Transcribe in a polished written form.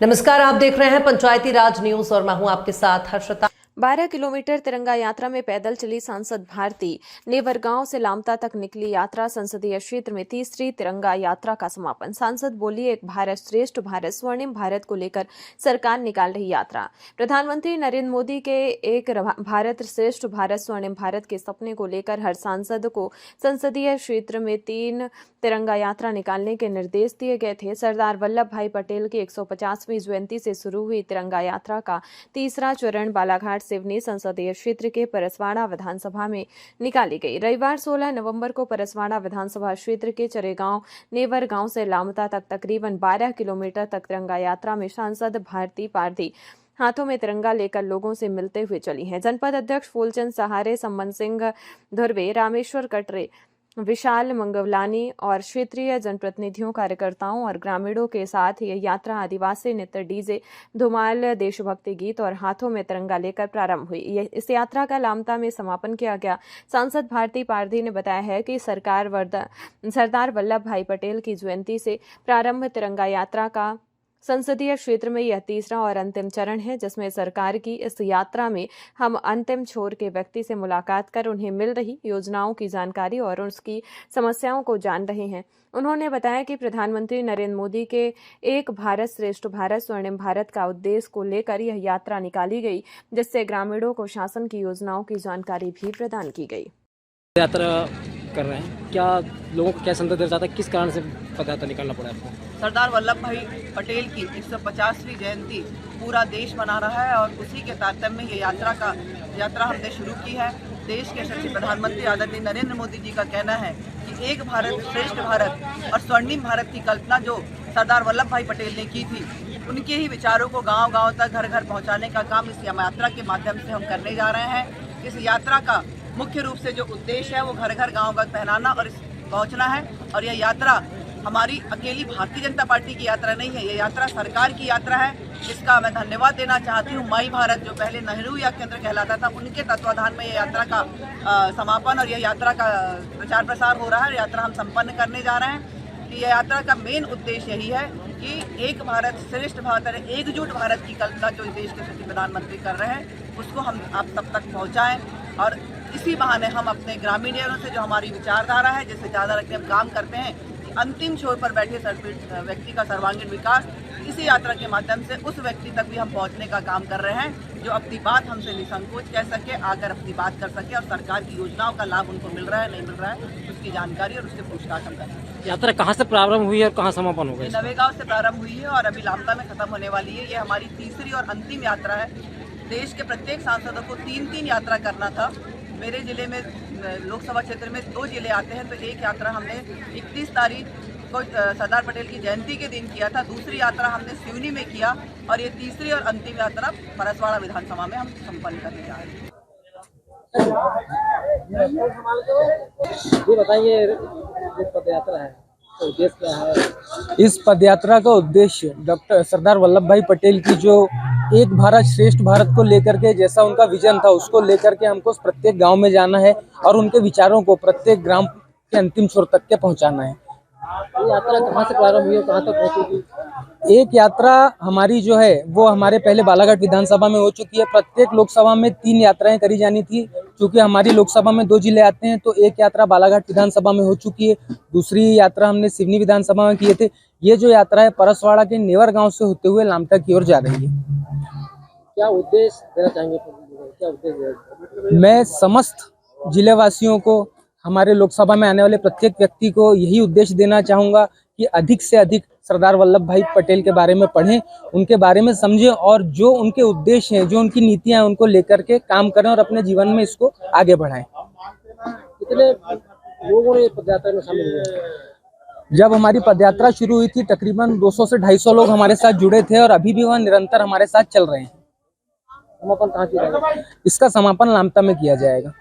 नमस्कार, आप देख रहे हैं पंचायती राज न्यूज और मैं हूं आपके साथ हर्षिता। 12 किलोमीटर तिरंगा यात्रा में पैदल चली सांसद भारती नेवरगांव से लामता तक निकली यात्रा। संसदीय क्षेत्र में तीसरी तिरंगा यात्रा का समापन। सांसद बोली, एक भारत श्रेष्ठ भारत, स्वर्णिम भारत को लेकर सरकार निकाल रही यात्रा। प्रधानमंत्री नरेंद्र मोदी के एक भारत श्रेष्ठ भारत स्वर्णिम भारत के सपने को लेकर हर सांसद को संसदीय क्षेत्र में 3 तिरंगा यात्रा निकालने के निर्देश दिए गए थे। सरदार वल्लभ भाई पटेल की 150वीं जयंती से शुरू हुई तिरंगा यात्रा का तीसरा चरण बालाघाट सिवनी संसदीय क्षेत्र के परसवाड़ा विधानसभा में निकाली गई। रविवार 16 नवंबर को परसवाड़ा विधानसभा क्षेत्र के चरेगांव नेवरगांव से लामता तक तकरीबन 12 किलोमीटर तक तिरंगा यात्रा में सांसद भारती पारधी हाथों में तिरंगा लेकर लोगों से मिलते हुए चली हैं। जनपद अध्यक्ष फूलचंद सहारे, संबन सिंह धुर्वे, रामेश्वर कटरे, विशाल मंगवलानी और क्षेत्रीय जनप्रतिनिधियों, कार्यकर्ताओं और ग्रामीणों के साथ यह यात्रा आदिवासी नृत्य, डीजे, धुमाल, देशभक्ति गीत और हाथों में तिरंगा लेकर प्रारंभ हुई। इस यात्रा का लामता में समापन किया गया। सांसद भारती पारधी ने बताया है कि सरदार वल्लभ भाई पटेल की जयंती से प्रारंभ तिरंगा यात्रा का संसदीय क्षेत्र में यह तीसरा और अंतिम चरण है, जिसमें सरकार की इस यात्रा में हम अंतिम छोर के व्यक्ति से मुलाकात कर उन्हें मिल रही योजनाओं की जानकारी और उसकी समस्याओं को जान रहे हैं। उन्होंने बताया कि प्रधानमंत्री नरेंद्र मोदी के एक भारत श्रेष्ठ भारत स्वर्णिम भारत का उद्देश्य को लेकर यह यात्रा निकाली गई, जिससे ग्रामीणों को शासन की योजनाओं की जानकारी भी प्रदान की गई। यात्रा कर रहे हैं, क्या लोगों को क्या संदेश देना चाहता है, किस कारण से पदयात्रा निकालना पड़ा आपको? सरदार वल्लभ भाई पटेल की 150वीं जयंती पूरा देश मना रहा है और उसी के तारतम्य में ये यात्रा हमने शुरू की है। देश के यशस्वी प्रधानमंत्री आदरणीय नरेंद्र मोदी जी का कहना है कि एक भारत श्रेष्ठ भारत और स्वर्णिम भारत की कल्पना जो सरदार वल्लभ भाई पटेल ने की थी, उनके ही विचारों को गाँव-गाँव तक, घर घर पहुँचाने का काम इस यात्रा के माध्यम से हम करने जा रहे हैं। इस यात्रा का मुख्य रूप से जो उद्देश्य है वो घर घर गाँव तक पहनाना और पहुँचना है। और यह यात्रा हमारी अकेली भारतीय जनता पार्टी की यात्रा नहीं है, ये यात्रा सरकार की यात्रा है। इसका मैं धन्यवाद देना चाहती हूँ माई भारत, जो पहले नेहरू युवा केंद्र कहलाता था, उनके तत्वाधान में ये यात्रा का समापन और यह यात्रा का प्रचार प्रसार हो रहा है। यात्रा हम संपन्न करने जा रहे हैं कि यह यात्रा का मेन उद्देश्य यही है कि एक भारत श्रेष्ठ भारत, एकजुट भारत की कल्पना जो देश के यशस्वी प्रधानमंत्री कर रहे हैं, उसको हम आप सब तक पहुँचाएँ। और इसी बहाने हम अपने ग्रामीणों से जो हमारी विचारधारा है, जिससे ज़्यादा रखते हम काम करते हैं, अंतिम छोर पर बैठे व्यक्ति का सर्वांगीण विकास, इसी यात्रा के माध्यम से उस व्यक्ति तक भी हम पहुंचने का काम कर रहे हैं, जो अपनी बात हमसे निसंकोच कह सके, आकर अपनी बात कर सके और सरकार की योजनाओं का लाभ उनको मिल रहा है नहीं मिल रहा है उसकी जानकारी और उससे पूछताछ हम करें। यात्रा कहाँ से प्रारंभ हुई है और कहाँ समापन होगा? नवेगांव से प्रारंभ हुई है और अभी लामता में खत्म होने वाली है। ये हमारी तीसरी और अंतिम यात्रा है। देश के प्रत्येक सांसदों को 3-3 यात्रा करना था। मेरे जिले में लोकसभा क्षेत्र में 2 जिले आते हैं, तो एक यात्रा हमने 31 तारीख को सरदार पटेल की जयंती के दिन किया था, दूसरी यात्रा हमने सिवनी में किया और ये तीसरी और अंतिम यात्रा परसवाड़ा विधानसभा में हम संपन्न करने जा रहे हैं। ये बताइए, ये पदयात्रा है तो उद्देश्य क्या है? इस पदयात्रा का उद्देश्य डॉक्टर सरदार वल्लभ भाई पटेल की जो एक भारत श्रेष्ठ भारत को लेकर के जैसा उनका विजन था, उसको लेकर के हमको प्रत्येक गांव में जाना है और उनके विचारों को प्रत्येक ग्राम के अंतिम छोर तक के पहुंचाना है। ये यात्रा कहाँ से प्रारंभ हुई है, कहाँ तक पहुँचेगी? एक यात्रा हमारी जो है वो हमारे पहले बालाघाट विधानसभा में हो चुकी है। प्रत्येक लोकसभा में 3 यात्राएं करी जानी थी। क्योंकि हमारी लोकसभा में 2 जिले आते हैं, तो एक यात्रा बालाघाट विधानसभा में हो चुकी है, दूसरी यात्रा हमने सिवनी विधानसभा में किए थे। ये जो यात्रा है परसवाड़ा के नेवर गाँव से होते हुए लामता की ओर जा रही है। क्या उद्देश्य देना चाहेंगे, क्या उद्देश्य? मैं समस्त जिलेवासियों को, हमारे लोकसभा में आने वाले प्रत्येक व्यक्ति को यही उद्देश्य देना चाहूँगा कि अधिक से अधिक सरदार वल्लभ भाई पटेल के बारे में पढ़ें, उनके बारे में समझें और जो उनके उद्देश्य हैं, जो उनकी नीतियां हैं, उनको लेकर के काम करें और अपने जीवन में इसको आगे बढ़ाएं। कितने लोगों ने पदयात्रा में शामिल हुए? जब हमारी पदयात्रा शुरू हुई थी तकरीबन 200 से 250 लोग हमारे साथ जुड़े थे और अभी भी वह निरंतर हमारे साथ चल रहे हैं। समापन कहाँ किया जाएगा? इसका समापन लामता में किया जाएगा।